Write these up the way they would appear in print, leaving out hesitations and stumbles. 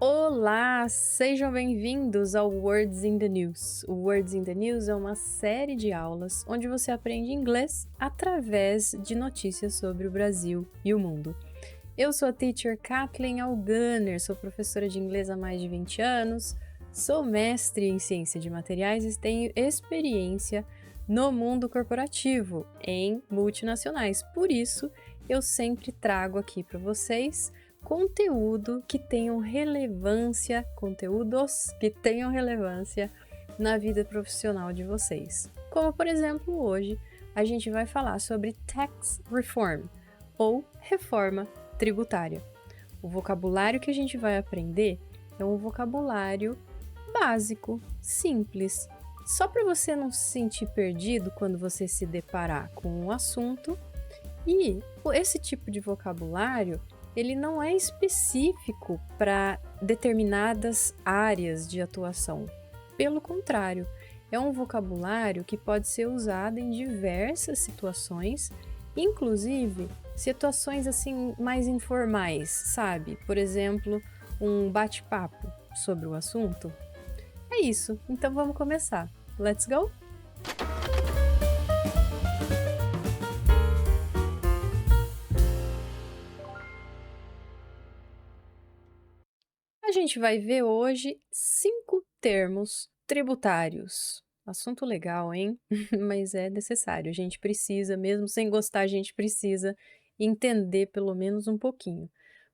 Olá, sejam bem-vindos ao Words in the News. O Words in the News é uma série de aulas onde você aprende inglês através de notícias sobre o Brasil e o mundo. Eu sou a teacher Kathleen Alganer, sou professora de inglês há mais de 20 anos, sou mestre em ciência de materiais e tenho experiência no mundo corporativo, em multinacionais. Por isso, eu sempre trago aqui para vocês conteúdos que tenham relevância na vida profissional de vocês. Como, por exemplo, hoje a gente vai falar sobre tax reform, ou reforma tributária. O vocabulário que a gente vai aprender é um vocabulário básico, simples, só para você não se sentir perdido quando você se deparar com um assunto. E esse tipo de vocabulário, ele não é específico para determinadas áreas de atuação. Pelo contrário, é um vocabulário que pode ser usado em diversas situações, inclusive situações assim mais informais, sabe? Por exemplo, um bate-papo sobre o assunto. É isso, então vamos começar. Let's go? A gente vai ver hoje 5 termos tributários. Assunto legal, hein? Mas é necessário, a gente precisa, mesmo sem gostar, a gente precisa entender pelo menos um pouquinho.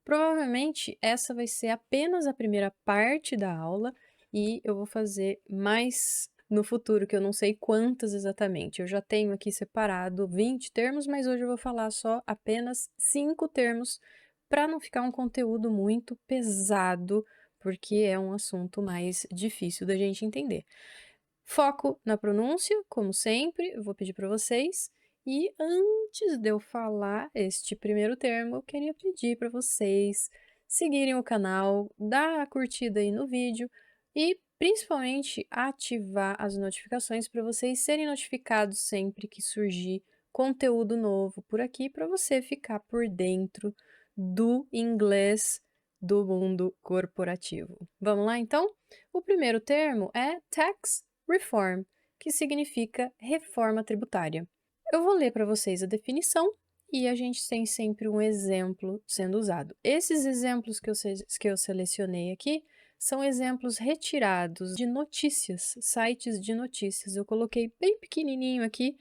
Provavelmente essa vai ser apenas a primeira parte da aula e eu vou fazer mais no futuro, que eu não sei quantas exatamente. Eu já tenho aqui separado 20 termos, mas hoje eu vou falar só apenas 5 termos para não ficar um conteúdo muito pesado, porque é um assunto mais difícil da gente entender. Foco na pronúncia, como sempre, eu vou pedir para vocês. E antes de eu falar este primeiro termo, eu queria pedir para vocês seguirem o canal, dar a curtida aí no vídeo e principalmente ativar as notificações para vocês serem notificados sempre que surgir conteúdo novo por aqui, para você ficar por dentro do inglês do mundo corporativo. Vamos lá, então? O primeiro termo é tax reform, que significa reforma tributária. Eu vou ler para vocês a definição e a gente tem sempre um exemplo sendo usado. Esses exemplos que eu selecionei aqui são exemplos retirados de notícias, sites de notícias. Eu coloquei bem pequenininho aqui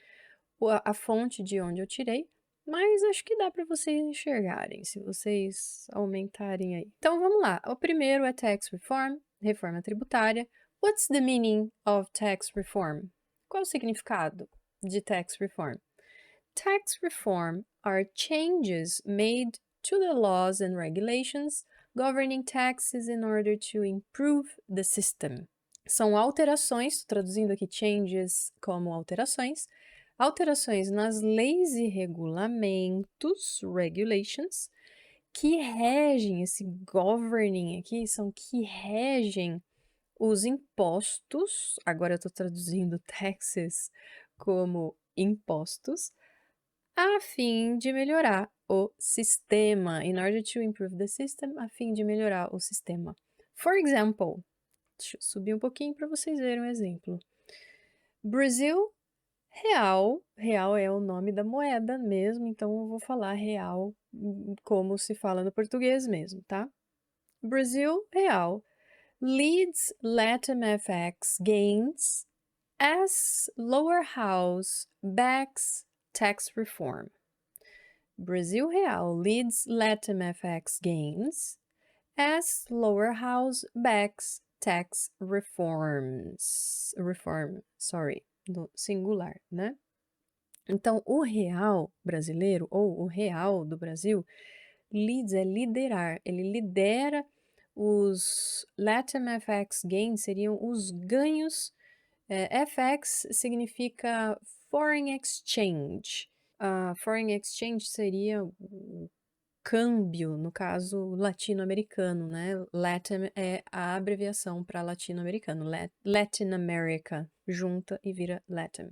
a fonte de onde eu tirei, mas acho que dá para vocês enxergarem, se vocês aumentarem aí. Então vamos lá. O primeiro é tax reform, reforma tributária. What's the meaning of tax reform? Qual o significado de tax reform? Tax reform are changes made to the laws and regulations governing taxes in order to improve the system. São alterações, traduzindo aqui changes como alterações nas leis e regulamentos, regulations, que regem, esse governing aqui, são que regem os impostos, agora eu estou traduzindo taxes como impostos, a fim de melhorar o sistema, in order to improve the system, a fim de melhorar o sistema. For example, deixa eu subir um pouquinho para vocês verem um exemplo. Brazil Real, real é o nome da moeda mesmo, então eu vou falar real como se fala no português mesmo, tá? Brazil Real leads Latin FX gains as lower house backs tax reform. Brazil Real leads Latin FX gains as lower house backs tax no singular, né? Então, o real brasileiro, ou o real do Brasil, leads é liderar, ele lidera os Latin FX gains, seriam os ganhos. FX significa foreign exchange. Foreign exchange seria o câmbio, no caso latino-americano, né? Latin é a abreviação para latino-americano, Latin America, junta e vira Latin.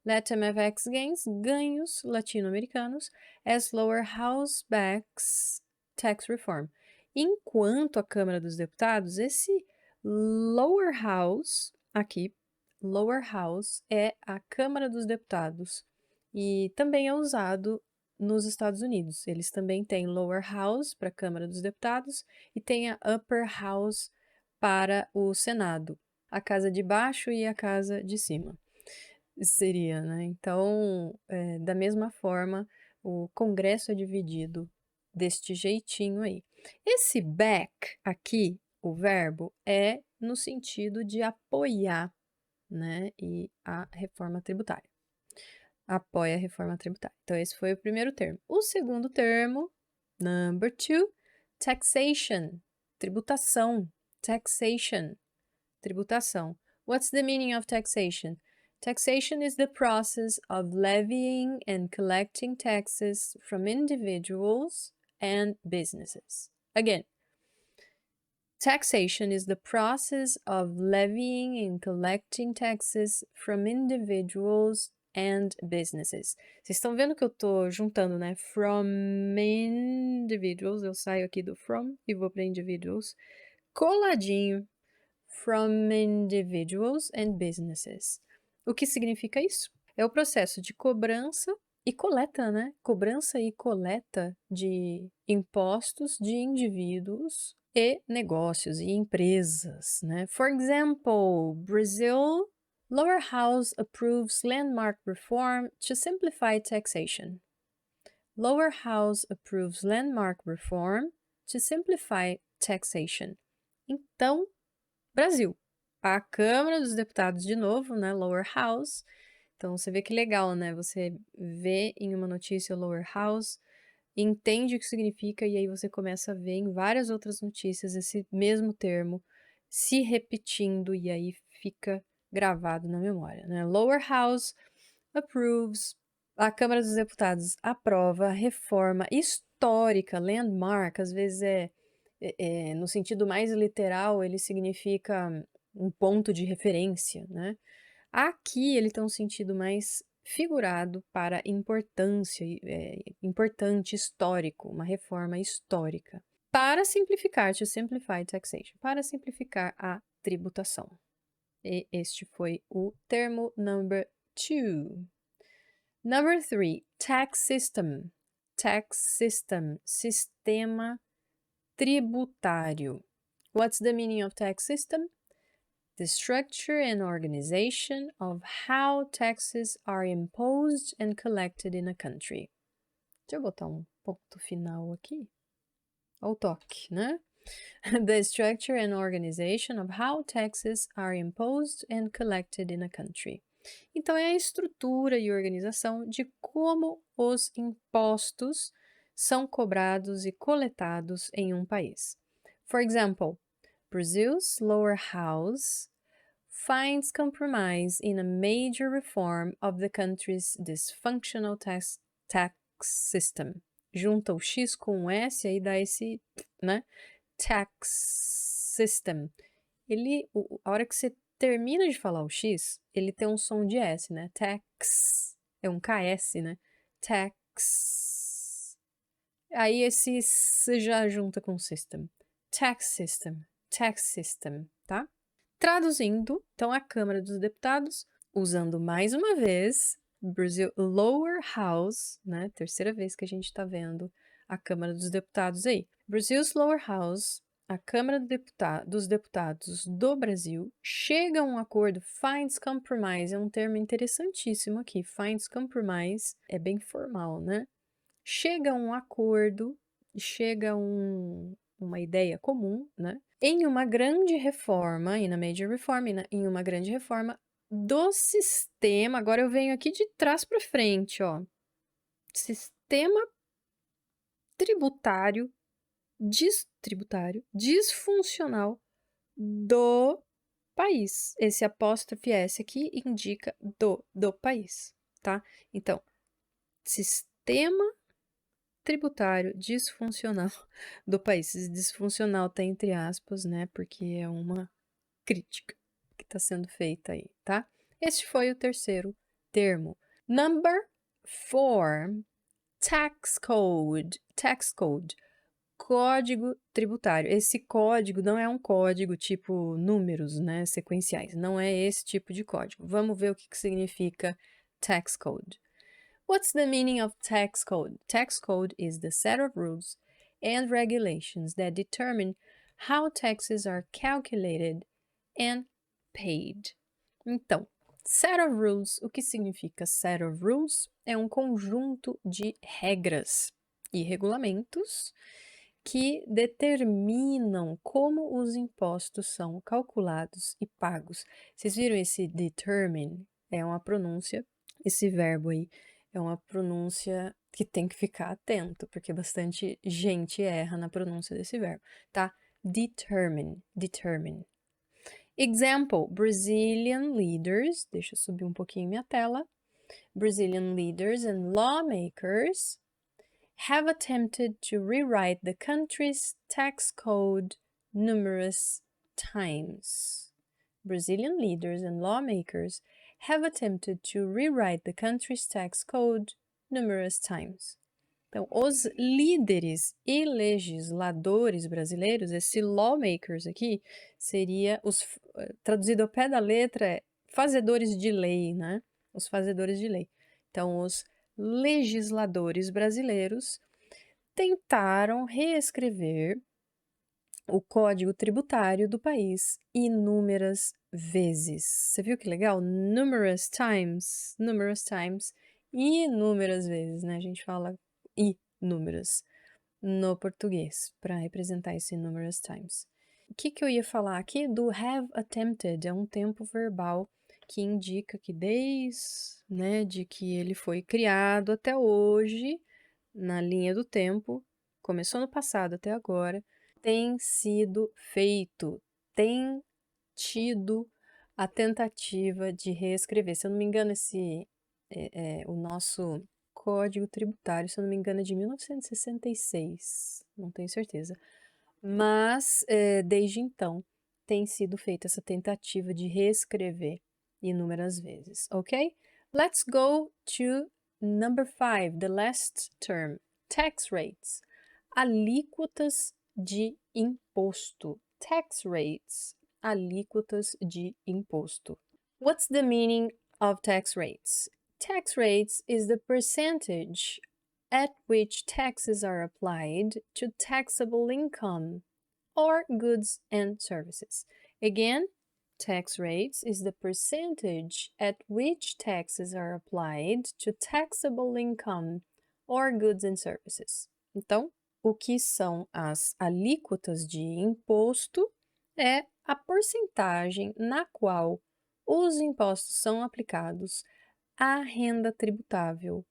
Latin FX gains, ganhos latino-americanos, as lower house backs tax reform. Enquanto a Câmara dos Deputados, esse lower house aqui, lower house é a Câmara dos Deputados e também é usado nos Estados Unidos. Eles também têm lower house para a Câmara dos Deputados e tem a upper house para o Senado, a casa de baixo e a casa de cima. Seria, né? Então, da mesma forma, o Congresso é dividido deste jeitinho aí. Esse back aqui, o verbo, é no sentido de apoiar, né? E a reforma tributária. Apoia a reforma tributária. Então, esse foi o primeiro termo. O segundo termo, number 2, taxation, tributação. Taxation, tributação. What's the meaning of taxation? Taxation is the process of levying and collecting taxes from individuals and businesses. Again, taxation is the process of levying and collecting taxes from individuals and businesses. Vocês estão vendo que eu tô juntando, né? From individuals, eu saio aqui do from e vou para individuals. Coladinho. From individuals and businesses. O que significa isso? É o processo de cobrança e coleta, né? Cobrança e coleta de impostos de indivíduos e negócios e empresas, né? For example, Brazil lower house approves landmark reform to simplify taxation. Lower house approves landmark reform to simplify taxation. Então, Brasil. A Câmara dos Deputados de novo, né? Lower House. Então, você vê que legal, né? Você vê em uma notícia Lower House, entende o que significa e aí você começa a ver em várias outras notícias esse mesmo termo se repetindo e aí fica gravado na memória, né? Lower House approves. A Câmara dos Deputados aprova a reforma histórica, landmark, às vezes no sentido mais literal, ele significa um ponto de referência, né? Aqui ele tem um sentido mais figurado para importância, importante, histórico, uma reforma histórica. Para simplificar, to simplify taxation, para simplificar a tributação. E este foi o termo number 2. Number 3, tax system. Tax system, sistema tributário. What's the meaning of tax system? The structure and organization of how taxes are imposed and collected in a country. Deixa eu botar um ponto final aqui. Ou toque, né? The structure and organization of how taxes are imposed and collected in a country. Então, é a estrutura e organização de como os impostos são cobrados e coletados em um país. For example, Brazil's lower house finds compromise in a major reform of the country's dysfunctional tax system. Junta o X com o S e aí dá esse, né? Tax system. A hora que você termina de falar o X, ele tem um som de S, né? Tax. É um KS, né? Tax. Aí esse S já junta com system. Tax system. Tax system, tá? Traduzindo, então, a Câmara dos Deputados, usando mais uma vez Brazil Lower House, né? Terceira vez que a gente tá vendo a Câmara dos Deputados aí. Brazil's Lower House, a Câmara dos Deputados do Brasil, chega a um acordo, finds compromise, é um termo interessantíssimo aqui, finds compromise, é bem formal, né? Chega a um acordo, chega a uma ideia comum, né? Em uma grande reforma, in a major reform, em uma grande reforma do sistema, agora eu venho aqui de trás para frente, ó. Sistema tributário disfuncional do país. Esse apóstrofe S aqui indica do país, tá? Então, sistema tributário disfuncional do país. Esse disfuncional tá entre aspas, né? Porque é uma crítica que está sendo feita aí, tá? Este foi o terceiro termo. Number 4, tax code. Tax code. Código tributário. Esse código não é um código tipo números, né, sequenciais. Não é esse tipo de código. Vamos ver o que significa tax code. What's the meaning of tax code? Tax code is the set of rules and regulations that determine how taxes are calculated and paid. Então, set of rules, o que significa set of rules? É um conjunto de regras e regulamentos que determinam como os impostos são calculados e pagos. Vocês viram esse determine? É uma pronúncia, esse verbo aí é uma pronúncia que tem que ficar atento, porque bastante gente erra na pronúncia desse verbo, tá? Determine, determine. Example, Brazilian leaders, deixa eu subir um pouquinho minha tela. Brazilian leaders and lawmakers have attempted to rewrite the country's tax code numerous times. Brazilian leaders and lawmakers have attempted to rewrite the country's tax code numerous times. Então, os líderes e legisladores brasileiros, esse lawmakers aqui, seria traduzido ao pé da letra, é fazedores de lei, né? Os fazedores de lei. Então, os legisladores brasileiros tentaram reescrever o código tributário do país inúmeras vezes. Você viu que legal? Numerous times, inúmeras vezes, né? A gente fala inúmeras no português para representar esse numerous times. O que eu ia falar aqui do have attempted? É um tempo verbal que indica que desde, né, de que ele foi criado até hoje, na linha do tempo, começou no passado até agora, tem sido feito, tem tido a tentativa de reescrever. Se eu não me engano, o nosso Código Tributário, se eu não me engano, é de 1966, não tenho certeza. Mas, desde então, tem sido feita essa tentativa de reescrever inúmeras vezes, ok? Let's go to number 5, the last term, tax rates. Alíquotas de imposto. Tax rates, alíquotas de imposto. What's the meaning of tax rates? Tax rates is the percentage at which taxes are applied to taxable income or goods and services. Again, tax rates is the percentage at which taxes are applied to taxable income or goods and services. Então, o que são as alíquotas de imposto é a porcentagem na qual os impostos são aplicados à renda tributável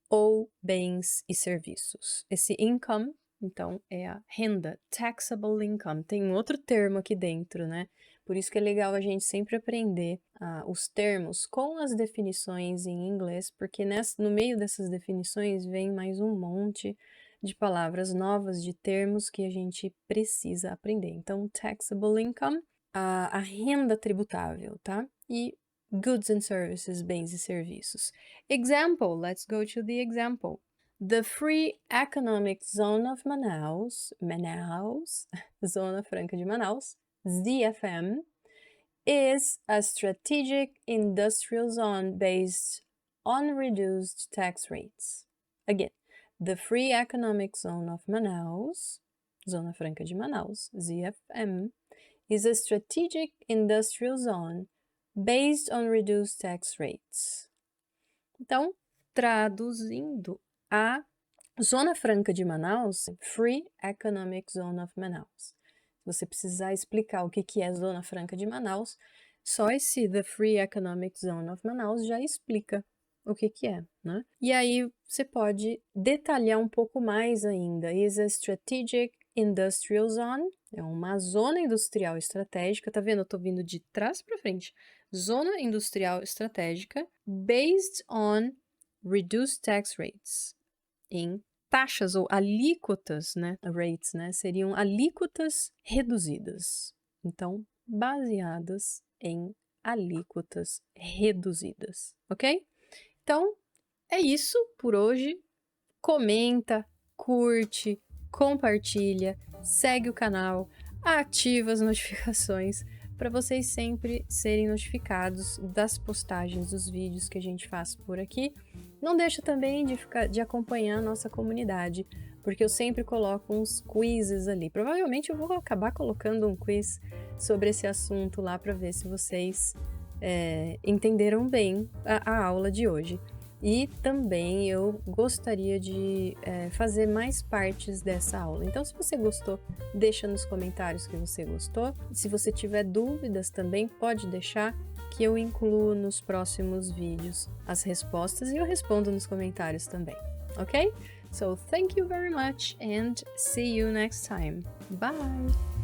ou bens e serviços. Esse income, então, é a renda, taxable income. Tem um outro termo aqui dentro, né? Por isso que é legal a gente sempre aprender os termos com as definições em inglês, porque no meio dessas definições vem mais um monte de palavras novas, de termos que a gente precisa aprender. Então, taxable income, a renda tributável, tá? E goods and services, bens e serviços. Example, let's go to the example. The Free Economic Zone of Manaus, Zona Franca de Manaus, ZFM, is a strategic industrial zone based on reduced tax rates. Again, the Free Economic Zone of Manaus, Zona Franca de Manaus, ZFM, is a strategic industrial zone based on reduced tax rates. Então, traduzindo, a Zona Franca de Manaus, Free Economic Zone of Manaus. Se você precisar explicar o que é Zona Franca de Manaus, só esse The Free Economic Zone of Manaus já explica o que é, né? E aí você pode detalhar um pouco mais ainda. Is a Strategic Industrial Zone, é uma zona industrial estratégica, tá vendo? Eu tô vindo de trás para frente. Zona industrial estratégica based on reduced tax rates. Em taxas ou alíquotas, né? Rates, né? Seriam alíquotas reduzidas. Então, baseadas em alíquotas reduzidas, ok? Então, é isso por hoje. Comenta, curte, compartilha, segue o canal, ativa as notificações para vocês sempre serem notificados das postagens dos vídeos que a gente faz por aqui. Não deixa também de acompanhar a nossa comunidade, porque eu sempre coloco uns quizzes ali. Provavelmente eu vou acabar colocando um quiz sobre esse assunto lá para ver se vocês entenderam bem a aula de hoje. E também eu gostaria de fazer mais partes dessa aula. Então, se você gostou, deixa nos comentários que você gostou. E se você tiver dúvidas também, pode deixar que eu incluo nos próximos vídeos as respostas e eu respondo nos comentários também, ok? So, thank you very much and see you next time. Bye!